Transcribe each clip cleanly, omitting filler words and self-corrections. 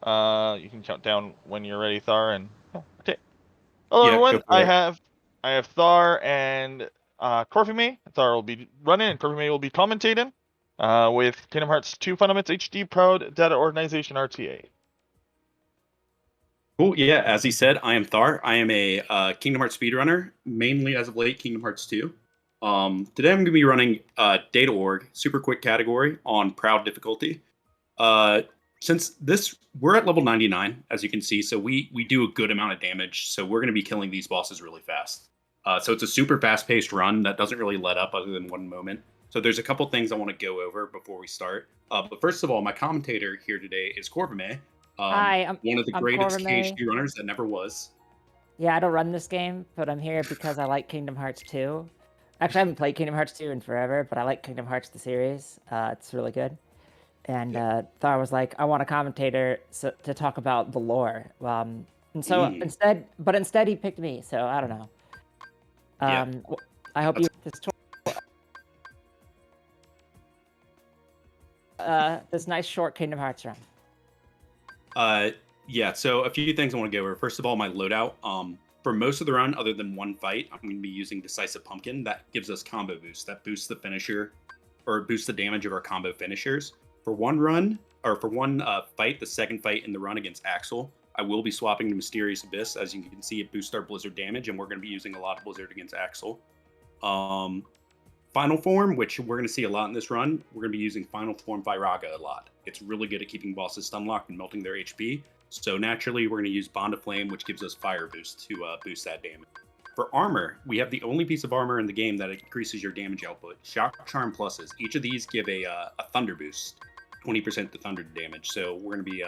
You can count down when you're ready, Thar, and okay. Hello, Yeah, go everyone. for it. I have Thar and Corfime. Thar will be running, and Corfime will be commentating with Kingdom Hearts 2 Fundaments HD Proud Data Organization RTA. Cool. Yeah, as he said, I am Thar. I am a Kingdom Hearts speedrunner, mainly as of late Kingdom Hearts 2. Today I'm going to be running Data Org, super quick category on Proud difficulty. Since we're at level 99, as you can see, so we do a good amount of damage. So we're going to be killing these bosses really fast. So it's a super fast-paced run that doesn't really let up other than one moment. So there's a couple things I want to go over before we start. But first of all, my commentator here today is Corvame, Hi, one of the I'm greatest Corvame. KHD runners that never was. Yeah, I don't run this game, but I'm here because I like Kingdom Hearts 2. Actually, I haven't played Kingdom Hearts 2 in forever, but I like Kingdom Hearts the series. It's really good. And Thar was like, I want a commentator to talk about the lore. And so instead he picked me. So I don't know. I hope you this nice short Kingdom Hearts run. Yeah, so a few things I want to go over. First of all, my loadout. For most of the run, other than one fight, I'm going to be using Decisive Pumpkin. That gives us combo boost. That boosts the finisher, or boosts the damage of our combo finishers. For one run, or for one fight, the second fight in the run against Axel, I will be swapping to Mysterious Abyss. As you can see, it boosts our Blizzard damage, and we're going to be using a lot of Blizzard against Axel. Final Form, which we're going to see a lot in this run, we're going to be using Final Form Viraga a lot. It's really good at keeping bosses stun locked and melting their HP. So naturally, we're going to use Bond of Flame, which gives us Fire Boost to boost that damage. For armor, we have the only piece of armor in the game that increases your damage output. Shock Charm Pluses. Each of these give a Thunder Boost, 20% to Thunder damage. So we're going to be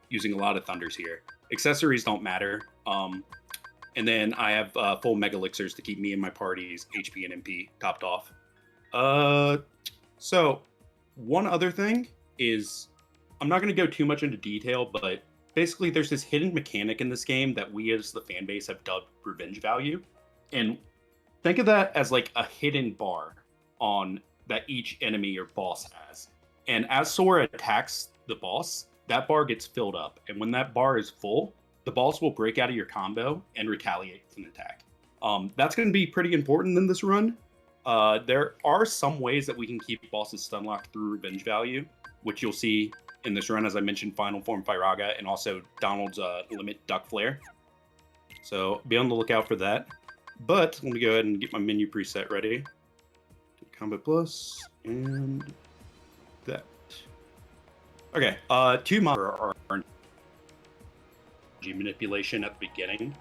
using a lot of Thunders here. Accessories don't matter. And then I have full Mega Elixirs to keep me and my party's HP and MP topped off. So one other thing is, I'm not going to go too much into detail, but basically there's this hidden mechanic in this game that we as the fan base have dubbed revenge value. And think of that as like a hidden bar on that each enemy or boss has. And as Sora attacks the boss, that bar gets filled up. And when that bar is full, the boss will break out of your combo and retaliate with an attack. That's going to be pretty important in this run. There are some ways that we can keep bosses stun locked through revenge value, which you'll see in this run, as I mentioned, Final Form Firaga and also Donald's Limit Duck Flare. So be on the lookout for that. But let me go ahead and get my menu preset ready. Combo Plus and that. Okay, two mods are RNG manipulation at the beginning.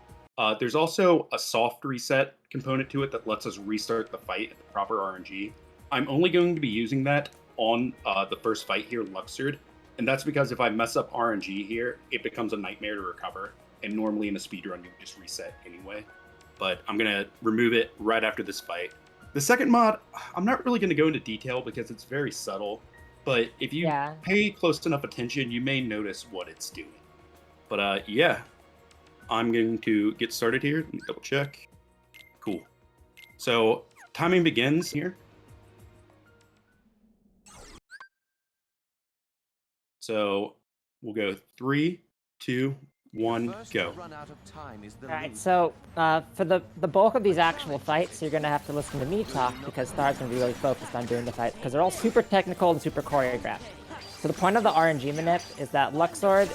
There's also a soft reset component to it that lets us restart the fight at the proper RNG. I'm only going to be using that on the first fight here, Luxord. And that's because if I mess up RNG here, it becomes a nightmare to recover. And normally in a speedrun, you just reset anyway. But I'm going to remove it right after this fight. The second mod, I'm not really going to go into detail because it's very subtle. But if you pay close enough attention, you may notice what it's doing. But yeah, I'm going to get started here. Let me double check. Cool. So timing begins here. So we'll go 3, 2, 1, go. All right, so for the bulk of these actual fights, you're going to have to listen to me talk because Thar's going to be really focused on doing the fight because they're all super technical and super choreographed. So the point of the RNG manip is that Luxord,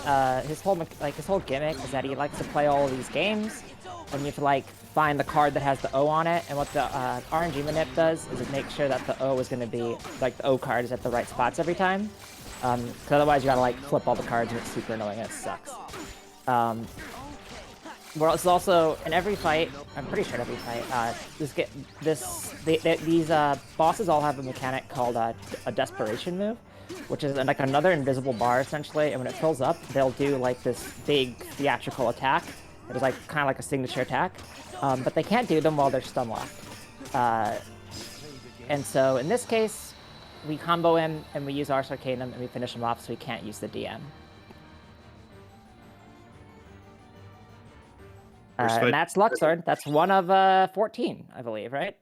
his whole gimmick is that he likes to play all of these games, and you have to like find the card that has the O on it. And what the RNG manip does is it makes sure that the O is going to be like the O card is at the right spots every time. Because otherwise you gotta like flip all the cards and it's super annoying and it sucks. It's also in every fight, I'm pretty sure in every fight, these bosses all have a mechanic called a desperation move, which is like another invisible bar essentially, and when it fills up, they'll do like this big theatrical attack. It is like kind of like a signature attack, but they can't do them while they're stun locked. And so in this case, we combo him and we use Ars Arcanum and we finish him off so we can't use the DM. And that's Luxord. That's one of 14, I believe, right?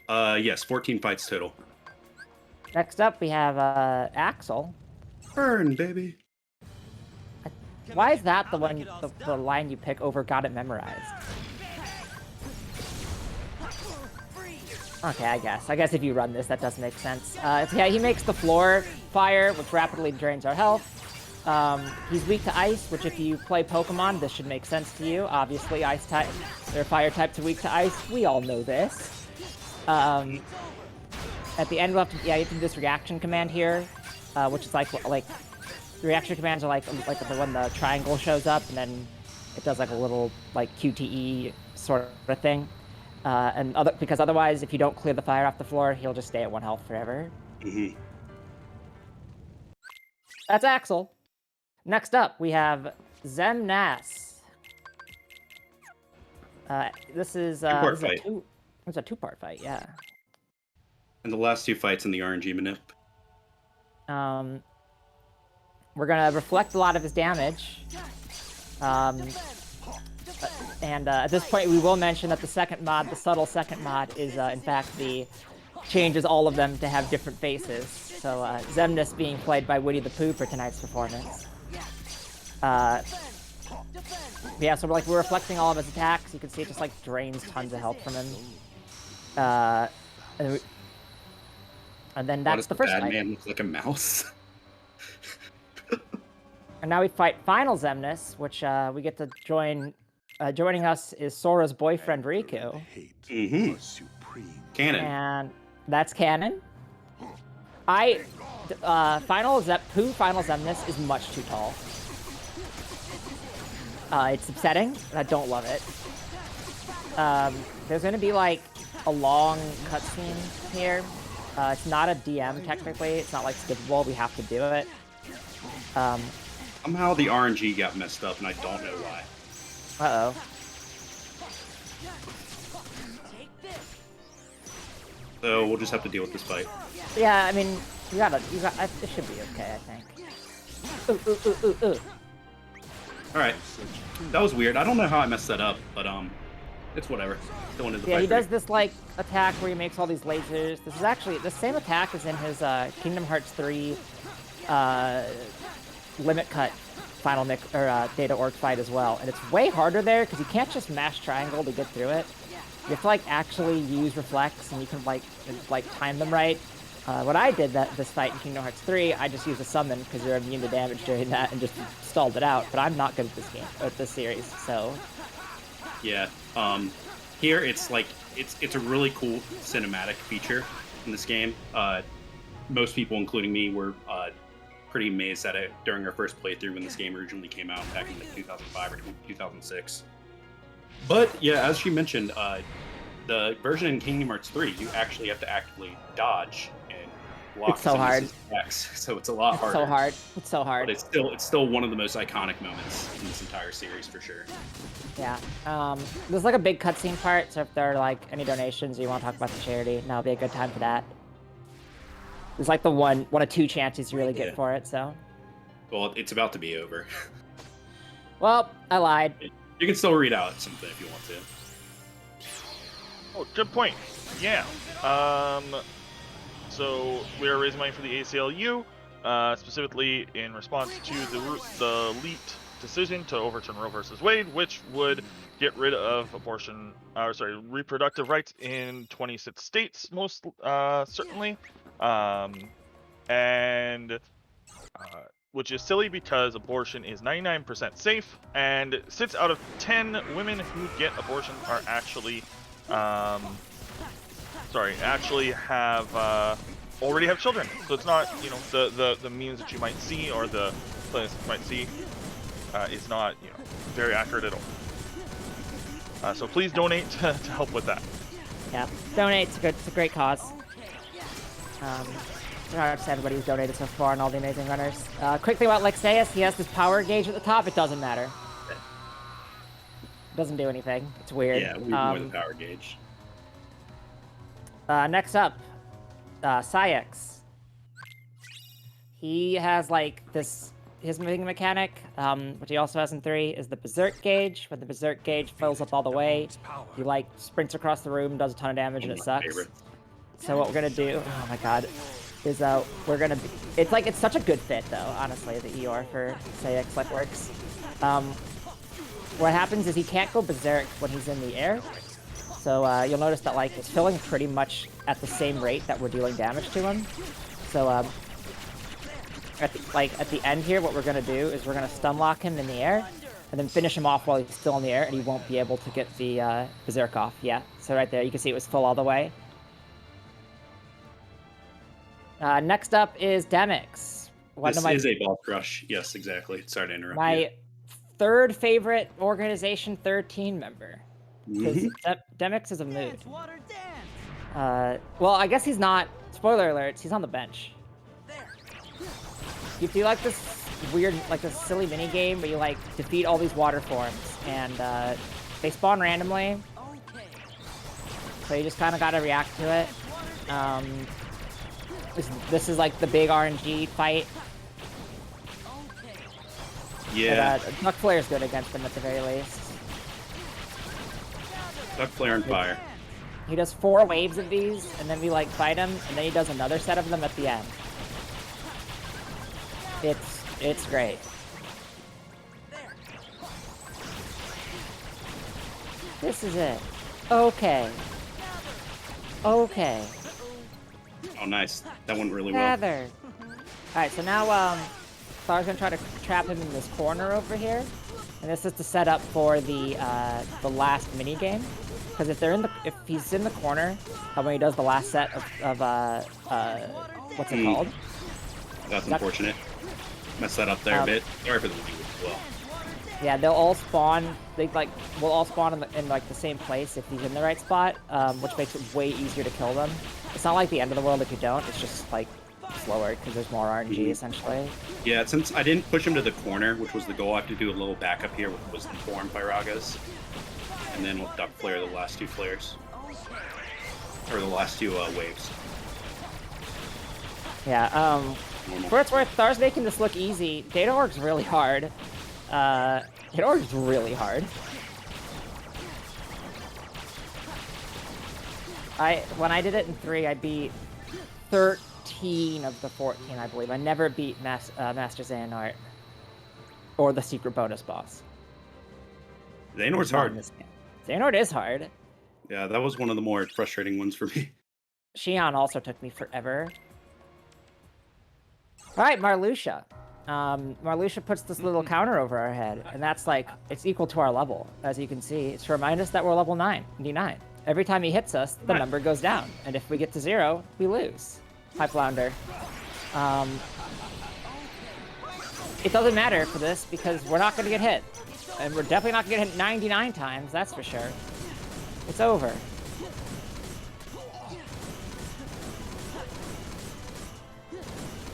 Yes, 14 fights total. Next up, we have Axel. Burn, baby. Why is that the the line you pick over got it memorized? Okay, I guess if you run this, that does make sense. Yeah, he makes the floor fire, which rapidly drains our health. He's weak to ice, which if you play Pokemon, this should make sense to you. Obviously, ice type, their fire types are weak to ice. We all know this. At the end, we'll have to, yeah, you have to do this reaction command here, which is like the reaction commands are like when the triangle shows up, and then it does like a little like QTE sort of thing. Because otherwise, if you don't clear the fire off the floor, he'll just stay at 1 health forever. Mm-hmm. That's Axel. Next up, we have Zemnas. This is Two-part fight. It's a two-part fight, yeah. And the last 2 fights in the RNG manip. We're gonna reflect a lot of his damage. At this point, we will mention that the second mod, the subtle second mod, is in fact changes all of them to have different faces. So Zemnis being played by Winnie the Pooh for tonight's performance. Yeah, so we're reflecting all of his attacks. You can see it just like drains tons of health from him. And then that's the first bad fight. man looks like a mouse. And now we fight Final Zemnis, which we get to join. Joining us is Sora's boyfriend Riku. Mm-hmm. Canon. And that's canon. Final Zemnis is much too tall. It's upsetting, and I don't love it. There's gonna be like a long cutscene here. It's not a DM technically. It's not like skippable. We have to do it. Somehow the RNG got messed up, and I don't know why. Uh-oh. So we'll just have to deal with this fight. Yeah, I mean, it should be okay, I think. Ooh. Alright. That was weird. I don't know how I messed that up, but it's whatever. Still into the Yeah, fight. he does this like attack where he makes all these lasers. This is actually the same attack as in his Kingdom Hearts 3 limit cut final Data Org fight as well, and it's way harder there because you can't just mash triangle to get through it. You have to like actually use reflex, and you can like time them right. What I did this fight in Kingdom Hearts 3, I just used a summon because you're immune to damage during that, and just stalled it out. But I'm not good at this game, at this series, so. Yeah. Here it's like it's a really cool cinematic feature in this game. Most people, including me, were pretty amazed at it during our first playthrough when this game originally came out back in like 2005 or 2006. But yeah, as she mentioned, the version in Kingdom Hearts 3, you actually have to actively dodge and block. It's so hard. Attacks, so it's a lot harder. It's so hard. But it's still one of the most iconic moments in this entire series for sure. Yeah. There's like a big cutscene part, so if there are like any donations or you want to talk about the charity, now would be a good time for that. It's like the one of 2 chances you really get for it, so. Well, it's about to be over. Well, I lied. You can still read out something if you want to. Oh, good point. Yeah. So we are raising money for the ACLU, specifically in response to the leaked decision to overturn Roe versus Wade, which would get rid of reproductive rights in 26 states, most certainly, which is silly because abortion is 99% safe, and 6 out of 10 women who get abortions are actually already have children. So it's not, the memes that you might see or the plays you might see is not, very accurate at all. So please donate to help with that. Yeah, donate. It's a great cause. Shout out to everybody who's donated so far and all the amazing runners. Quick thing about Lexaeus, he has this power gauge at the top. It doesn't matter. It doesn't do anything. It's weird. Yeah, we more the power gauge. Next up, Saix. He has like his moving mechanic, which he also has in 3, is the Berserk gauge. When the Berserk gauge fills up all the way, he like sprints across the room, does a ton of damage, and it sucks. Favorite. So what we're gonna do, oh my god, is it's such a good fit though, honestly, the Eeyore for Saix like works. What happens is he can't go berserk when he's in the air. So you'll notice that like it's filling pretty much at the same rate that we're dealing damage to him. So at the end here, what we're gonna do is we're gonna stun lock him in the air, and then finish him off while he's still in the air, and he won't be able to get the berserk off. Yeah. So right there, you can see it was full all the way. Next up is Demix. This is a boss rush. Yes, exactly. Sorry to interrupt my you. third favorite Organization 13 member. Because Demix is a mood. Well, I guess he's not. Spoiler alerts, he's on the bench. You do like this weird, like this silly mini game where you like defeat all these water forms, and they spawn randomly. So you just kind of got to react to it. This is like the big RNG fight. Yeah. But, Duck Flare is good against them at the very least. Duck Flare and Fire. He does 4 waves of these, and then we like fight him, and then he does another set of them at the end. It's great. This is it. Okay. Okay. Oh, nice. That went really well. Feather. Alright, so now, Thar's gonna try to trap him in this corner over here. And this is to set up for the last mini game. Because if he's in the corner, when he does the last set of what's it called? That's unfortunate. Messed that up there a bit. Sorry for the review as well. Yeah, they'll all spawn. We'll all spawn in like the same place if he's in the right spot, which makes it way easier to kill them. It's not like the end of the world if you don't. It's just like slower because there's more RNG essentially. Yeah, since I didn't push him to the corner, which was the goal, I have to do a little backup here with Wisdom Form Pyragas, and then we'll Duck Flare the last 2 flares, or the last 2 waves. Yeah. For its worth, Thar's making this look easy. Data Org's really hard. Data Org's really hard. When I did it in 3, I beat 13 of the 14, I believe. I never beat Master Xehanort or the secret bonus boss. Xehanort's hard. Xehanort is hard. Yeah, that was one of the more frustrating ones for me. Xion also took me forever. Alright, Marluxia. Marluxia puts this little counter over our head, and that's like, it's equal to our level, as you can see. It's to remind us that we're level 99. Every time he hits us, the number goes down, and if we get to 0, we lose. Hi, Flounder. It doesn't matter for this, because we're not going to get hit. And we're definitely not going to get hit 99 times, that's for sure. It's over.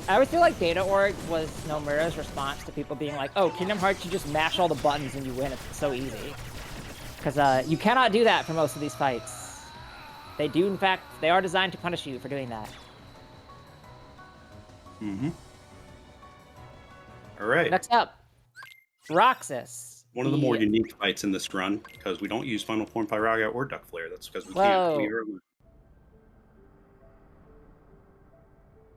I always feel like Data Org was Nomura's response to people being like, oh, Kingdom Hearts, you just mash all the buttons and you win. It's so easy. Because you cannot do that for most of these fights. They do, in fact, they are designed to punish you for doing that. All right. Next up, Roxas. One of the more unique fights in this run, because we don't use Final Form Pyraga or Duck Flare. That's because we can't clear.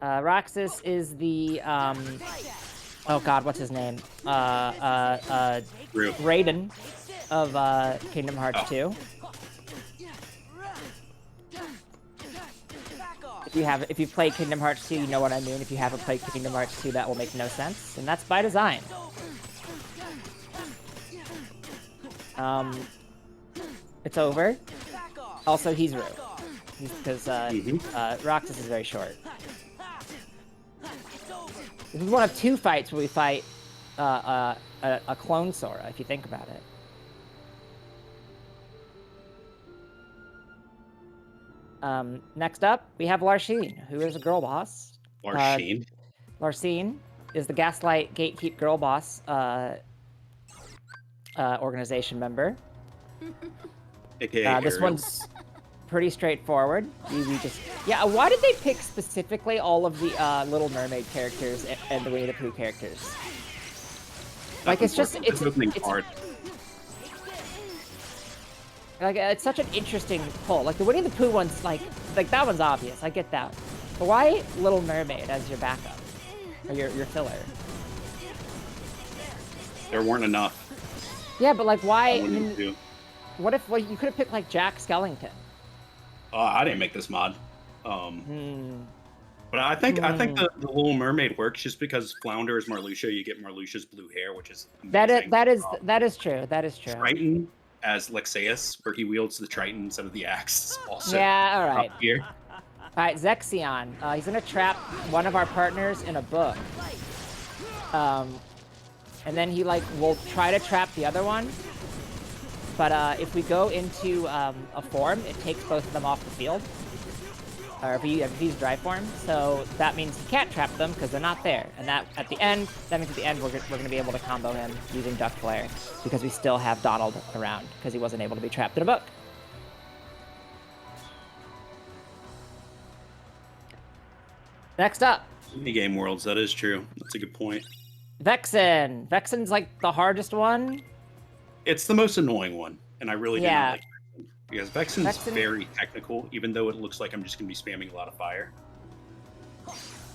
Roxas is the, oh god, what's his name? Raiden of Kingdom Hearts 2. If you've played Kingdom Hearts 2, you know what I mean. If you haven't played Kingdom Hearts 2, that will make no sense, and that's by design. It's over. Also, he's rude. Because Roxas is very short. This is one of 2 fights where we fight a clone Sora, if you think about it. Next up, we have Larcene, who is a girl boss. Larcene? Larcene is the Gaslight Gatekeep girl boss organization member. AKA this one's pretty straightforward. Why did they pick specifically all of the Little Mermaid characters and the Winnie the Pooh characters? Like, it's hard. Like, it's such an interesting pull. Like, the Winnie the Pooh one's, like that one's obvious. I get that. But why Little Mermaid as your backup? Or your filler? There weren't enough. Yeah, but like, why? I I wanted mean, to. what if you could have picked like Jack Skellington? I didn't make this mod. Hmm. But I think the Little Mermaid works just because Flounder is Marluxia. You get Marluxia's blue hair, which is amazing. That is true. That is true. Triton as Lexaeus, where he wields the Triton instead of the axe. Is also Yeah. All right. up here. All right. Zexion. He's gonna trap one of our partners in a book. And then he like will try to trap the other one. But if we go into a form, it takes both of them off the field. Or if he's dry form, so that means he can't trap them because they're not there. And that means at the end we're going to be able to combo him using Duck Flare because we still have Donald around because he wasn't able to be trapped in a book. Next up, Minigame worlds. That is true. That's a good point. Vexen. Vexen's like the hardest one. It's the most annoying one, and I really do not like Vexen. Because Vexen's Vexen- very technical, even though it looks like I'm just going to be spamming a lot of fire.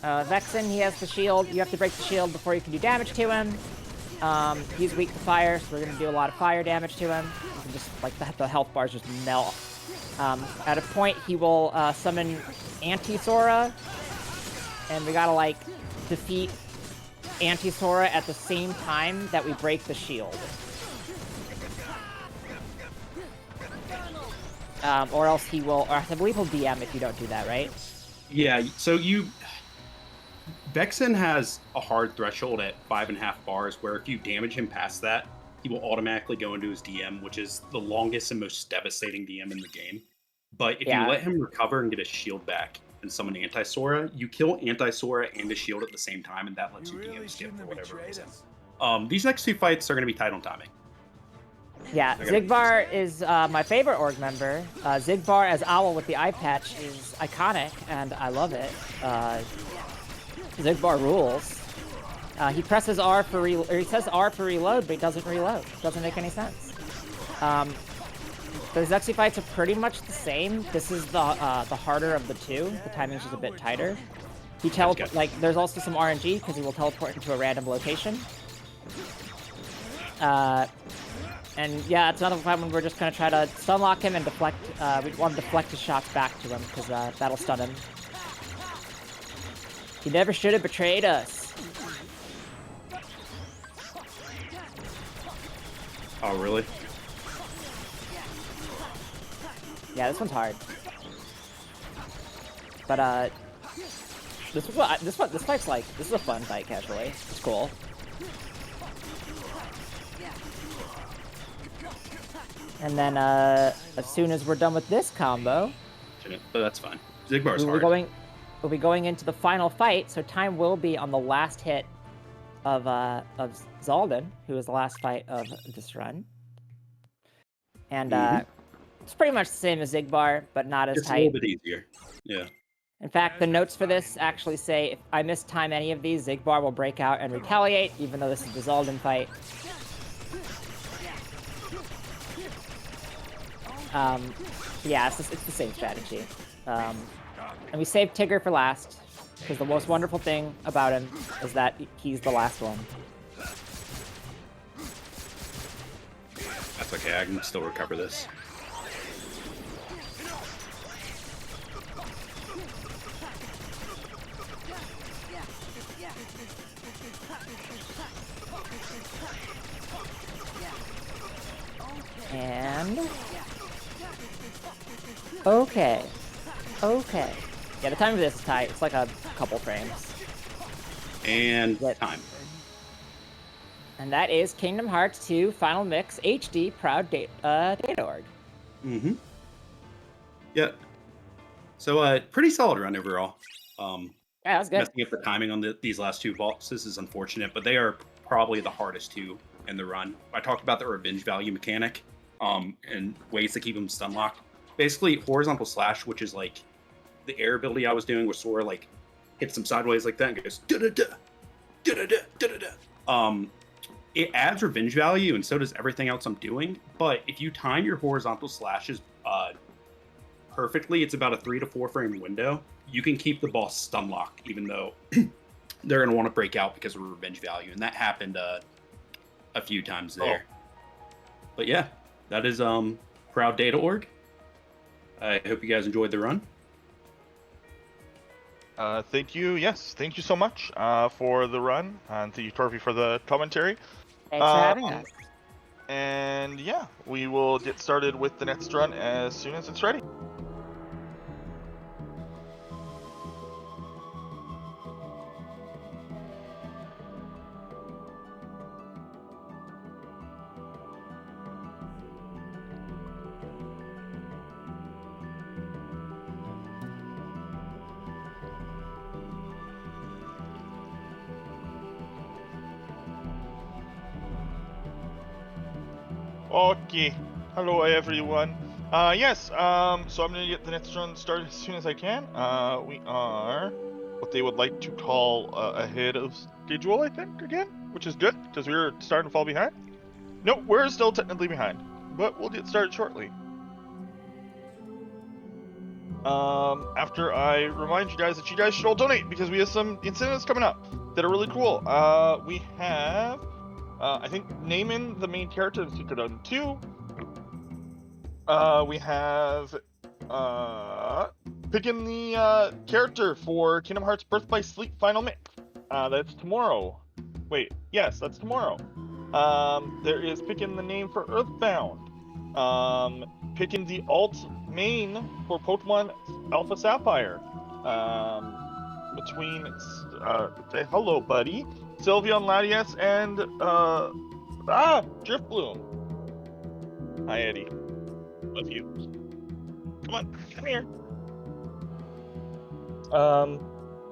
Vexen, he has the shield. You have to break the shield before you can do damage to him. He's weak to fire, so we're going to do a lot of fire damage to him. You can just, like, the health bars just melt. At a point, he will summon Anti-Sora, and we gotta, like, defeat Anti-Sora at the same time that we break the shield. Or else he will, or I believe he'll DM if you don't do that, right? Yeah, so Vexen has a hard threshold at 5.5 bars, where if you damage him past that, he will automatically go into his DM, which is the longest and most devastating DM in the game. But if you let him recover and get his shield back and summon Anti-Sora, you kill Anti-Sora and his shield at the same time, and that lets you DM skip for whatever reason. These next two fights are going to be tight on timing. Yeah, Zigbar is my favorite org member. Zigbar as Owl with the eye patch is iconic, and I love it. Zigbar rules. He presses R for he says R for reload, but he doesn't reload. Doesn't make any sense. The Zexy fights are pretty much the same. This is the harder of the two. The timing's just a bit tighter. He there's also some RNG because he will teleport into a random location. And yeah, it's another fight when we're just gonna try to stun lock him and deflect. We want to deflect his shots back to him because that'll stun him. He never should have betrayed us. Oh, really? Yeah, this one's hard. But this fight's like, this is a fun fight casually. It's cool. And then as soon as we're done with this combo, but that's fine. Zigbar's hard. We'll be going into the final fight, so time will be on the last hit of Zaldin, who is the last fight of this run. And it's pretty much the same as Zigbar, but not as it's tight. A little bit easier. Yeah. In fact, the notes for this actually say if I mistime any of these, Zigbar will break out and retaliate, even though this is the Zaldin fight. Yeah, it's the same strategy. And we saved Tigger for last, because the most wonderful thing about him is that he's the last one. That's okay, I can still recover this. And... Okay. Yeah, the time of this is tight. It's like a couple frames. And time. And that is Kingdom Hearts 2 Final Mix HD Proud Data Org. Mm-hmm. Yeah. So, pretty solid run overall. Yeah, that was good. Messing up the timing on these last two bosses is unfortunate, but they are probably the hardest two in the run. I talked about the revenge value mechanic, and ways to keep them stun locked. Basically, horizontal slash, which is like the air ability I was doing, where Sora like hits them sideways like that and goes da da da da da da da. It adds revenge value, and so does everything else I'm doing. But if you time your horizontal slashes perfectly, it's about a 3 to 4 frame window. You can keep the boss stun locked, even though they're going to want to break out because of revenge value. And that happened a a few times there. But yeah, that is proud Data Org. I hope you guys enjoyed the run. Thank you. Yes, thank you so much for the run, and thank you, Torpy, for the commentary. Thanks for having us. And yeah, we will get started with the next run as soon as it's ready. Okay, hello everyone. Yes, so I'm gonna get the next run started as soon as I can. We are what they would like to call ahead of schedule, I think, again, which is good, because we were starting to fall behind. No, we're still technically behind, but we'll get started shortly. After I remind you guys that you guys should all donate, because we have some incentives coming up that are really cool. We have... I think naming the main character in Secret Island 2. We have picking the character for Kingdom Hearts Birth by Sleep Final Mix. That's tomorrow. Wait, yes, that's tomorrow. There is picking the name for Earthbound. Picking the alt main for Pokemon Alpha Sapphire. Between say hello, buddy. Sylveon Latias and Driftbloom. Hi, Eddie. Love you. Come on, come here.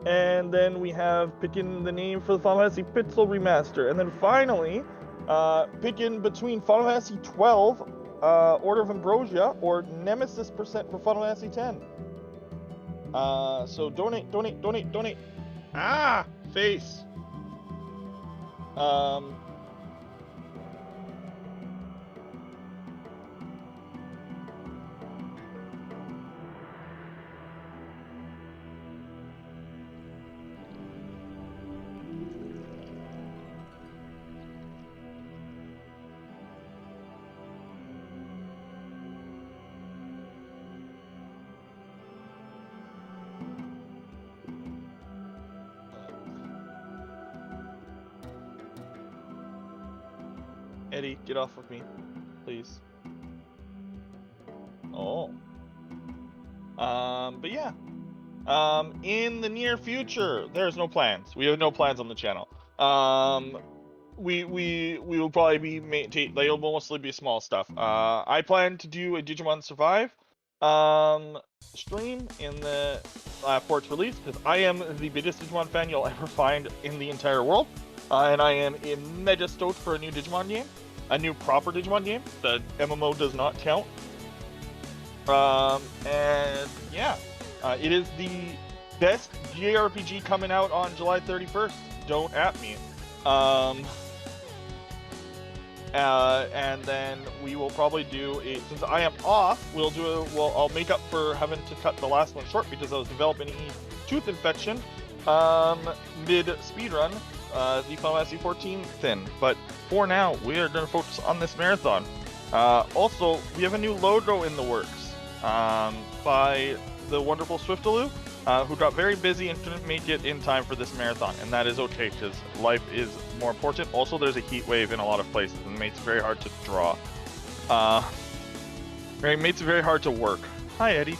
And then we have picking the name for the Final Fantasy Pixel Remaster, and then finally, picking between Final Fantasy 12, Order of Ambrosia, or Nemesis percent for Final Fantasy 10. So donate. Face. Eddie, get off of me, please. Oh. But yeah. In the near future, there's no plans. We have no plans on the channel. We will probably be they'll mostly be small stuff. I plan to do a Digimon Survive stream in the for its release, because I am the biggest Digimon fan you'll ever find in the entire world, and I am mega stoked for a new Digimon game, a new proper Digimon game. The MMO does not count. And yeah, it is the best JRPG coming out on July 31st. Don't at me. And then we will probably do a, since I am off, I'll make up for having to cut the last one short because I was developing a tooth infection mid speedrun the Final Fantasy 14 thin. But for now, we are going to focus on this marathon. Also, we have a new logo in the works by the wonderful Swiftaloo, who got very busy and couldn't make it in time for this marathon, and that is okay because life is more important. Also, there's a heat wave in a lot of places and it makes it very hard to draw. It makes it very hard to work. Hi, Eddie.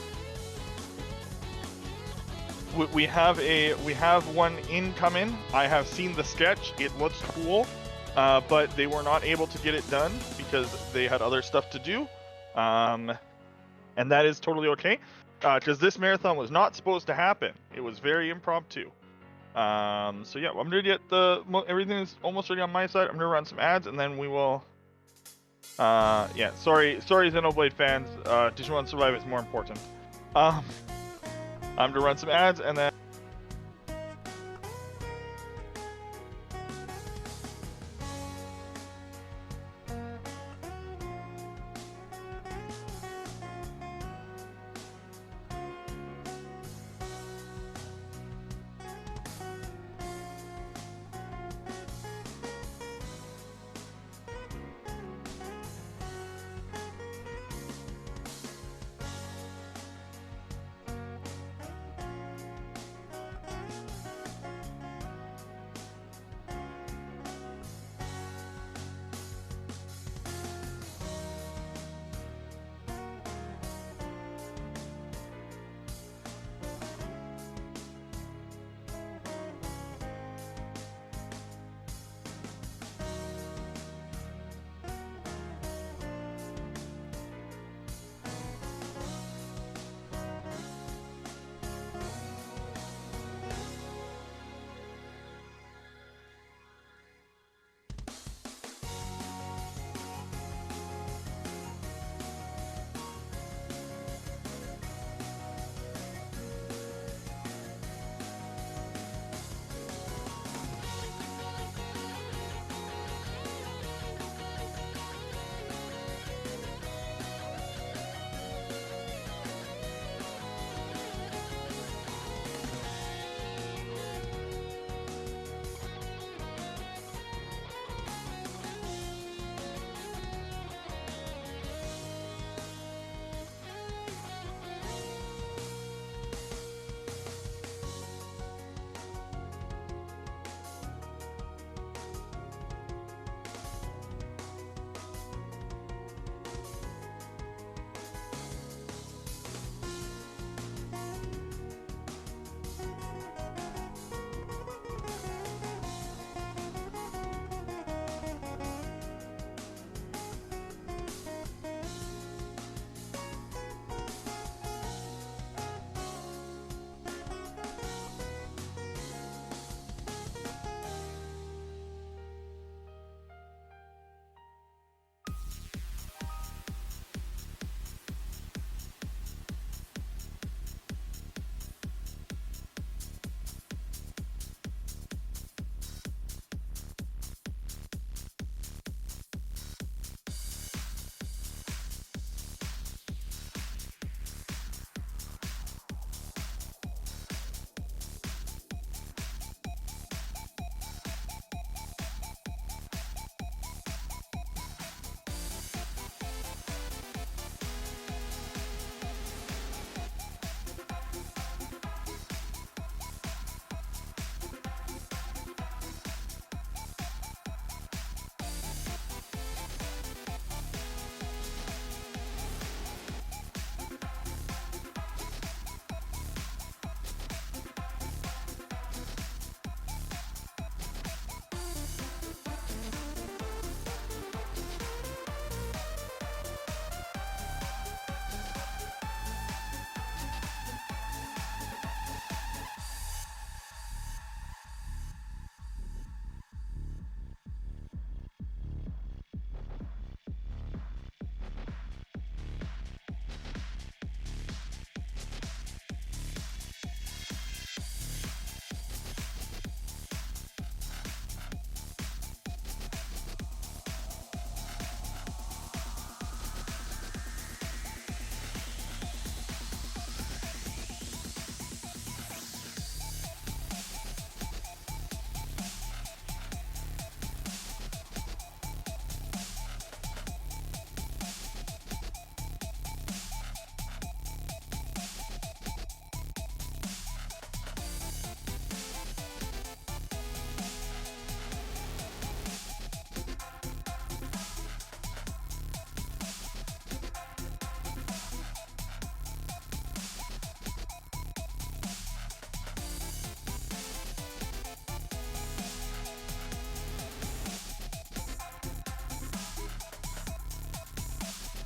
We have one incoming. I have seen the sketch. It looks cool, but they were not able to get it done because they had other stuff to do, and that is totally okay. Because this marathon was not supposed to happen. It was very impromptu. So yeah, I'm gonna get everything is almost ready on my side. I'm gonna run some ads and then we will. Yeah, sorry, Xenoblade fans. Digimon Survive is more important. I'm gonna run some ads and then.